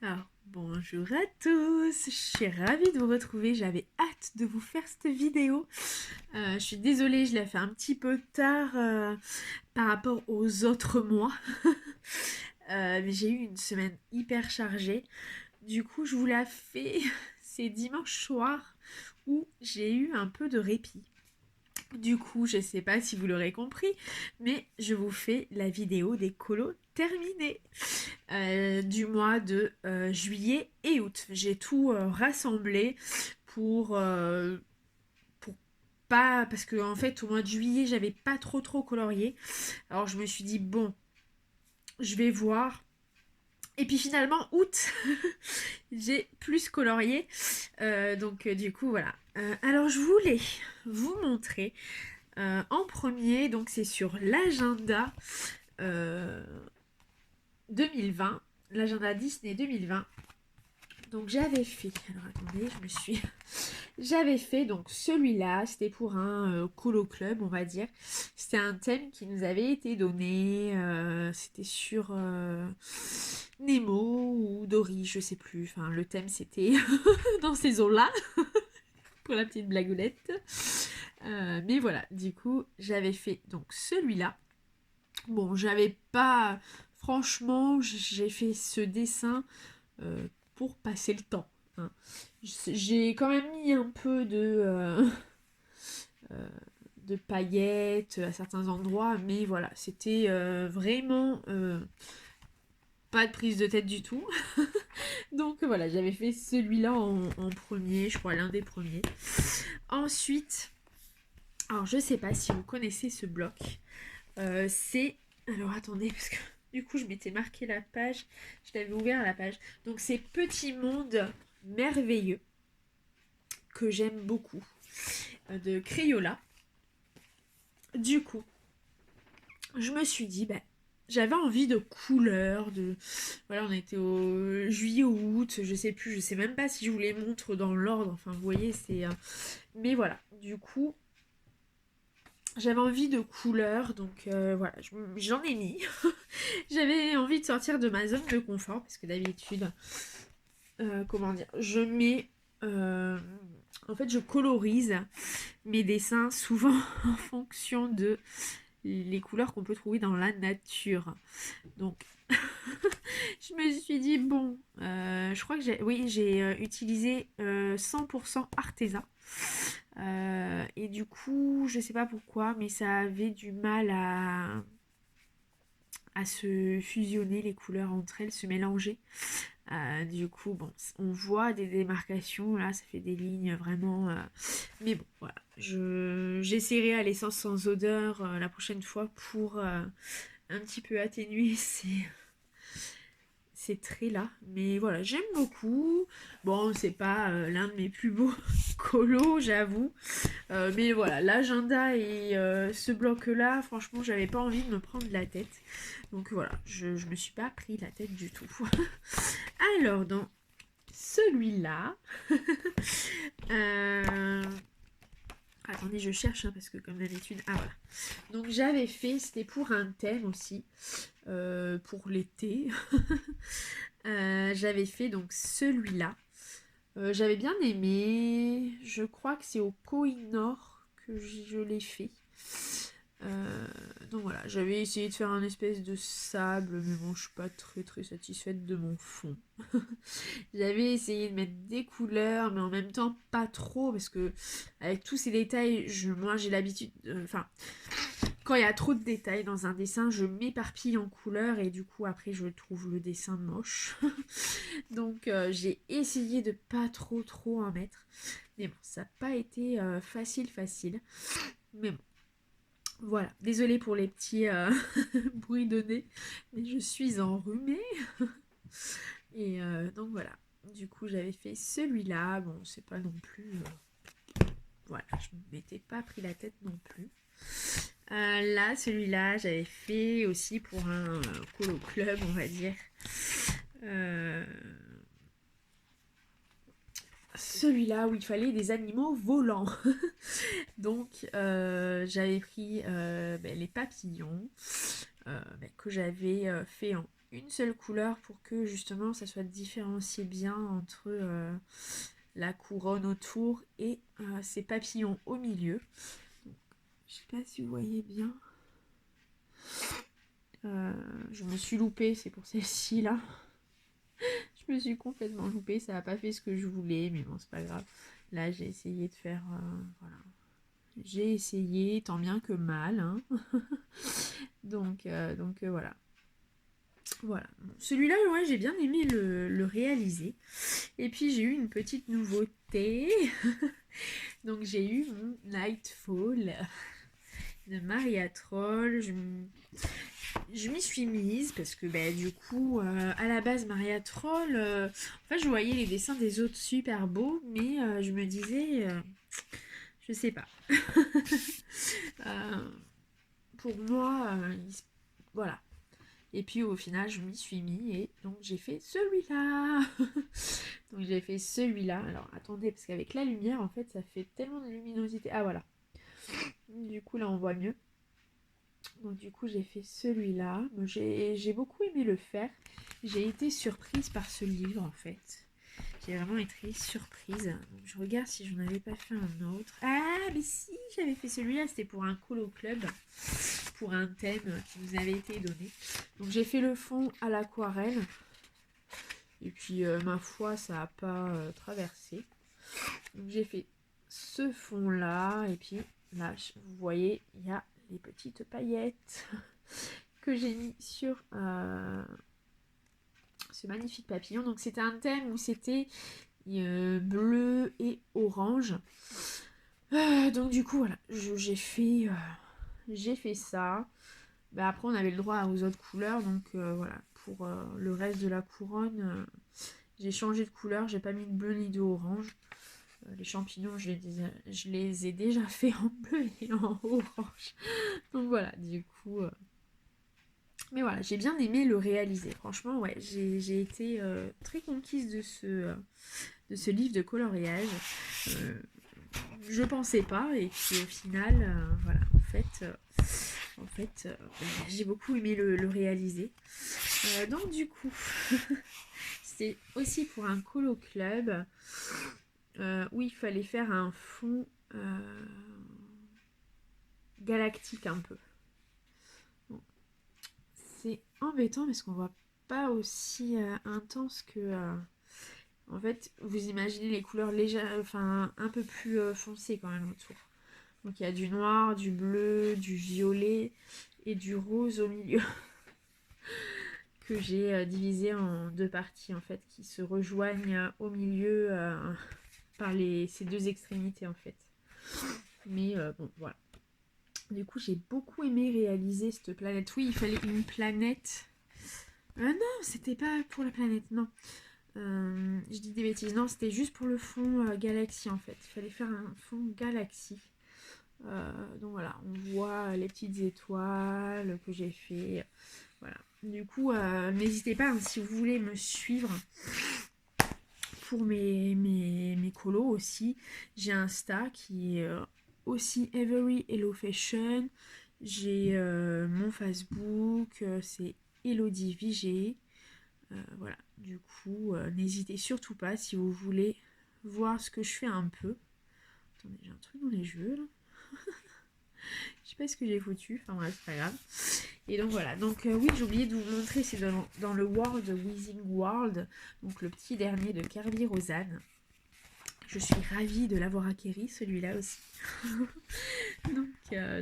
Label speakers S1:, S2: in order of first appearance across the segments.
S1: Alors, bonjour à tous, je suis ravie de vous retrouver, j'avais hâte de vous faire cette vidéo. Je suis désolée, je l'ai fait un petit peu tard par rapport aux autres mois. Mais j'ai eu une semaine hyper chargée. Du coup, je vous la fais ces dimanches soirs où j'ai eu un peu de répit. Du coup, je sais pas si vous l'aurez compris, mais je vous fais la vidéo des colos terminés du mois de juillet et août. J'ai tout rassemblé pour, euh, pour pas... Parce que en fait, au mois de juillet, j'avais pas trop colorié. Alors je me suis dit, bon, je vais voir. Et puis finalement, août, j'ai plus colorié. Du coup, voilà. Alors je voulais vous montrer en premier, donc c'est sur l'agenda 2020, l'agenda Disney 2020. Donc j'avais fait, alors attendez, j'avais fait donc celui-là, c'était pour un colo club, on va dire. C'était un thème qui nous avait été donné, c'était sur Nemo ou Dory, je sais plus. Enfin, le thème c'était dans ces eaux-là, pour la petite blagoulette. Mais voilà, du coup, j'avais fait donc celui-là. Bon, j'avais pas... Franchement, j'ai fait ce dessin pour passer le temps, hein. J'ai quand même mis un peu euh, de paillettes à certains endroits, mais voilà, c'était vraiment pas de prise de tête du tout. Donc voilà, j'avais fait celui-là en premier, je crois l'un des premiers. Ensuite, alors je sais pas si vous connaissez ce bloc, c'est... Alors attendez, parce que du coup je m'étais marqué la page, je l'avais ouvert la page. Donc c'est Petit Monde Merveilleux, que j'aime beaucoup, de Crayola. Du coup, je me suis dit, bah, j'avais envie de couleurs, de... Voilà, on était au juillet ou août, je sais plus, je sais même pas si je vous les montre dans l'ordre, enfin vous voyez, c'est... Mais voilà, du coup, j'avais envie de couleurs, donc voilà, j'en ai mis. J'avais envie de sortir de ma zone de confort, parce que d'habitude, comment dire, je mets... en fait, je colorise mes dessins souvent en fonction de les couleurs qu'on peut trouver dans la nature. Donc, je me suis dit, bon, je crois que j'ai utilisé 100% artisan. Et du coup, je sais pas pourquoi, mais ça avait du mal à se fusionner les couleurs entre elles, se mélanger. Du coup, bon, on voit des démarcations, là, ça fait des lignes vraiment... Mais bon, voilà. J'essaierai à l'essence sans odeur la prochaine fois pour un petit peu atténuer ces traits-là. Mais voilà, j'aime beaucoup. Bon, c'est pas l'un de mes plus beaux colos, j'avoue. Mais voilà, l'agenda et ce bloc-là, franchement, j'avais pas envie de me prendre la tête. Donc voilà, je me suis pas pris la tête du tout. Alors, dans celui-là, euh, attendez, je cherche, hein, parce que comme d'habitude... Ah voilà. Donc j'avais fait, c'était pour un thème aussi, pour l'été. J'avais fait donc celui-là. J'avais bien aimé. Je crois que c'est au Koh-i-Noor que je l'ai fait. Donc voilà, j'avais essayé de faire un espèce de sable, mais bon, je suis pas très satisfaite de mon fond. J'avais essayé de mettre des couleurs, mais en même temps pas trop, parce que avec tous ces détails, moi j'ai l'habitude, enfin, quand il y a trop de détails dans un dessin, je m'éparpille en couleurs et du coup après je trouve le dessin moche. Donc j'ai essayé de pas trop en mettre, mais bon, ça n'a pas été facile. Mais bon. Voilà, désolée pour les petits bruits de nez, mais je suis enrhumée. Et donc voilà, du coup j'avais fait celui-là. Bon, c'est pas non plus... voilà, je ne m'étais pas pris la tête non plus. Là, celui-là, j'avais fait aussi pour un colo club, on va dire. Celui-là où il fallait des animaux volants. Donc, j'avais pris les papillons que j'avais fait en une seule couleur pour que justement ça soit différencié bien entre la couronne autour et ces papillons au milieu. Donc, je sais pas si vous voyez bien. Je me suis loupée, c'est pour celle-ci là. Je me suis complètement loupée, ça n'a pas fait ce que je voulais, mais bon, c'est pas grave. Là, j'ai essayé de faire... voilà. J'ai essayé, tant bien que mal. Hein. donc voilà. Voilà. Bon, celui-là, ouais, j'ai bien aimé le réaliser. Et puis, j'ai eu une petite nouveauté. Donc, j'ai eu mon Nightfall de Maria Troll. Je m'y suis mise parce que du coup, à la base, Maria Troll, en fait, je voyais les dessins des autres super beaux, mais je me disais, je sais pas. Pour moi, voilà. Et puis au final, je m'y suis mis et donc j'ai fait celui-là. Donc j'ai fait celui-là. Alors attendez, parce qu'avec la lumière, en fait, ça fait tellement de luminosité. Ah voilà. Du coup, là, on voit mieux. Donc du coup j'ai fait celui-là. J'ai beaucoup aimé le faire. J'ai été surprise par ce livre en fait. J'ai vraiment été surprise. Donc, je regarde si je n'en avais pas fait un autre. Ah mais si, j'avais fait celui-là, c'était pour un colo club. Pour un thème qui nous avait été donné. Donc j'ai fait le fond à l'aquarelle. Et puis ma foi ça n'a pas traversé. Donc j'ai fait ce fond là. Et puis là vous voyez il y a les petites paillettes que j'ai mis sur ce magnifique papillon. Donc c'était un thème où c'était bleu et orange. Donc du coup voilà, j'ai fait ça. Après on avait le droit aux autres couleurs. Donc voilà, pour le reste de la couronne, j'ai changé de couleur. J'ai pas mis de bleu ni de orange. Les champignons, je les ai déjà fait en bleu et en orange. Donc voilà, du coup... Mais voilà, j'ai bien aimé le réaliser. Franchement, ouais, j'ai été très conquise de ce livre de coloriage. Je pensais pas, et puis au final, voilà, en fait, j'ai beaucoup aimé le réaliser. Donc du coup, c'était aussi pour un colo club où il fallait faire un fond galactique un peu. Bon. C'est embêtant parce qu'on voit pas aussi intense que... en fait, vous imaginez les couleurs légères, enfin un peu plus foncées quand même autour. Donc il y a du noir, du bleu, du violet et du rose au milieu. Que j'ai divisé en deux parties en fait, qui se rejoignent au milieu par ces deux extrémités en fait. Mais bon, voilà. Du coup, j'ai beaucoup aimé réaliser cette planète. Oui, il fallait une planète. Non, c'était pas pour la planète, non. Je dis des bêtises. Non, c'était juste pour le fond galaxie en fait. Il fallait faire un fond galaxie. Donc voilà, on voit les petites étoiles que j'ai fait. Voilà. Du coup, n'hésitez pas hein, si vous voulez me suivre pour mes colos aussi. J'ai un Insta qui est aussi Every Hello Fashion. J'ai mon Facebook, c'est Elodie Vigé. Voilà, du coup, n'hésitez surtout pas si vous voulez voir ce que je fais un peu. Attendez, j'ai un truc dans les cheveux là. Je sais pas ce que j'ai foutu, enfin bref, c'est pas grave. Et donc voilà, donc oui, j'ai oublié de vous montrer, c'est dans le World Within World, donc le petit dernier de Kerby Rosanne. Je suis ravie de l'avoir acquéri, celui-là aussi.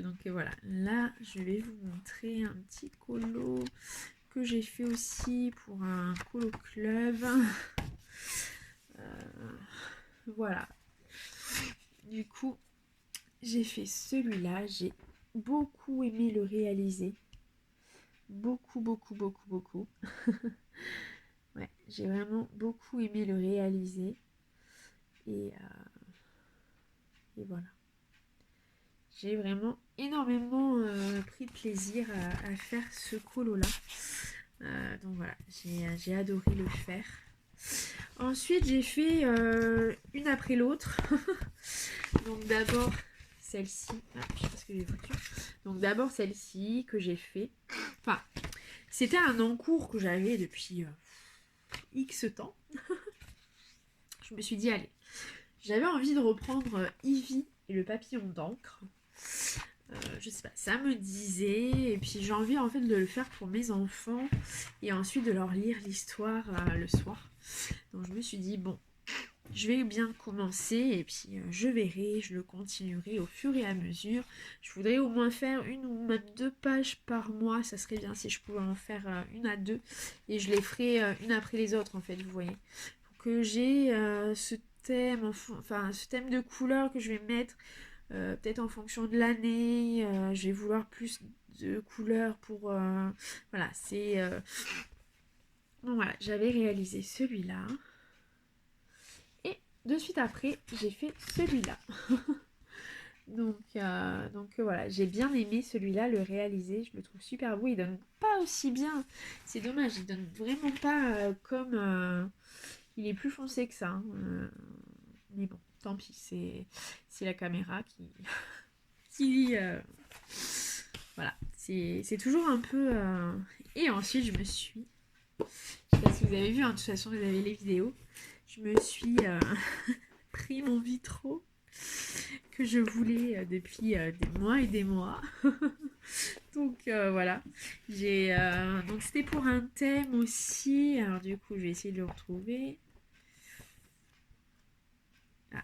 S1: donc voilà, là je vais vous montrer un petit colo que j'ai fait aussi pour un colo club. Voilà. Du coup, j'ai fait celui-là, j'ai beaucoup aimé le réaliser. Beaucoup. Ouais, j'ai vraiment beaucoup aimé le réaliser. Et voilà. J'ai vraiment énormément pris de plaisir à faire ce colo-là. Donc voilà, j'ai adoré le faire. Ensuite, j'ai fait une après l'autre. Donc d'abord celle-ci. Ah, je sais pas ce que j'ai foutu. Donc d'abord celle-ci que j'ai fait. Enfin, C'était un encours que j'avais depuis X temps. Je me suis dit, allez, j'avais envie de reprendre Ivy et le papillon d'encre. Je sais pas, ça me disait, et puis j'ai envie en fait de le faire pour mes enfants et ensuite de leur lire l'histoire le soir. Donc je me suis dit, bon, je vais bien commencer et puis je verrai, je le continuerai au fur et à mesure. Je voudrais au moins faire 1 ou même 2 pages par mois, ça serait bien si je pouvais en faire 1 à 2 et je les ferai une après les autres en fait, vous voyez. Pour que j'ai ce thème, enfin ce thème de couleurs que je vais mettre. Peut-être en fonction de l'année, je vais vouloir plus de couleurs pour... voilà, c'est... Donc voilà, j'avais réalisé celui-là. Et de suite après, j'ai fait celui-là. donc voilà, j'ai bien aimé celui-là, le réaliser. Je le trouve super beau. Il donne pas aussi bien. C'est dommage, il donne vraiment pas comme... il est plus foncé que ça. Hein. Mais bon, tant pis, c'est la caméra qui voilà, c'est toujours un peu... Et ensuite, je me suis... Je sais pas si vous avez vu, hein, de toute façon, vous avez les vidéos. Je me suis pris mon vitro que je voulais depuis des mois et des mois. Donc voilà. Donc c'était pour un thème aussi. Alors du coup, je vais essayer de le retrouver. Ah,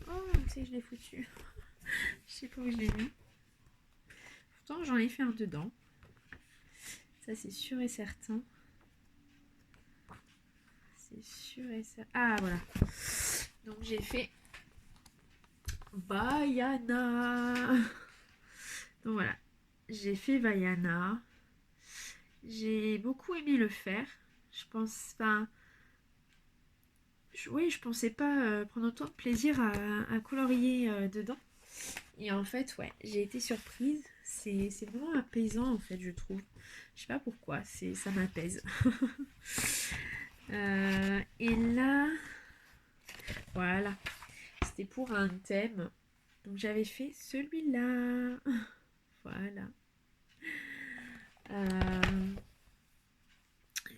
S1: oh, c'est que je l'ai foutu. Je sais pas où je l'ai mis. Pourtant, j'en ai fait un dedans. Ça, c'est sûr et certain. C'est sûr et certain. Ah, voilà. Donc, j'ai fait Vaiana. Donc, voilà. J'ai fait Vaiana. J'ai beaucoup aimé le faire. Je pense pas... Oui, je pensais pas prendre autant de plaisir à colorier dedans. Et en fait, ouais, j'ai été surprise. C'est vraiment apaisant, en fait, je trouve. Je sais pas pourquoi, ça m'apaise. Et là, voilà, c'était pour un thème. Donc j'avais fait celui-là. Voilà.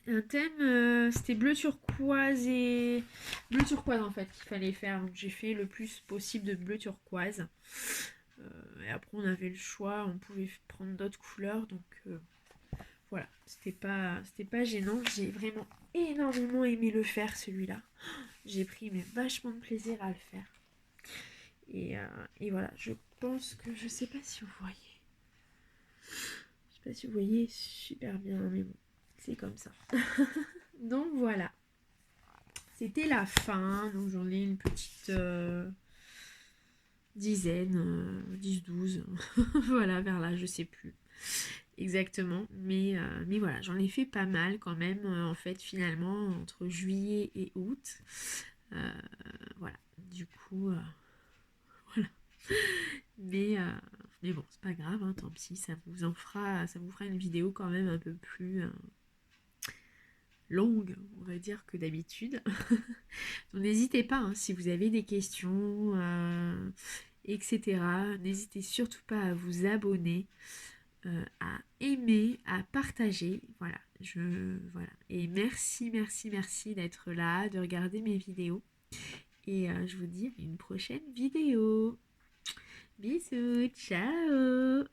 S1: Un thème, c'était bleu turquoise et... Bleu turquoise, en fait, qu'il fallait faire. Donc j'ai fait le plus possible de bleu turquoise. Et après, on avait le choix. On pouvait prendre d'autres couleurs. Donc... voilà, c'était pas gênant. J'ai vraiment énormément aimé le faire, celui-là. J'ai pris mais vachement de plaisir à le faire. Et voilà, je pense que je sais pas si vous voyez. Je sais pas si vous voyez super bien, mais bon, c'est comme ça. Donc voilà. C'était la fin. Donc j'en ai une petite dizaine, 10-12. Voilà, vers là, je sais plus exactement, mais voilà, j'en ai fait pas mal quand même en fait finalement entre juillet et août. Voilà, du coup voilà, mais bon, c'est pas grave, hein, tant pis, ça vous fera une vidéo quand même un peu plus longue, on va dire, que d'habitude. Donc n'hésitez pas, hein, si vous avez des questions, etc. N'hésitez surtout pas à vous abonner. À aimer, à partager. Voilà, voilà. Et merci d'être là, de regarder mes vidéos. Et je vous dis à une prochaine vidéo. Bisous, ciao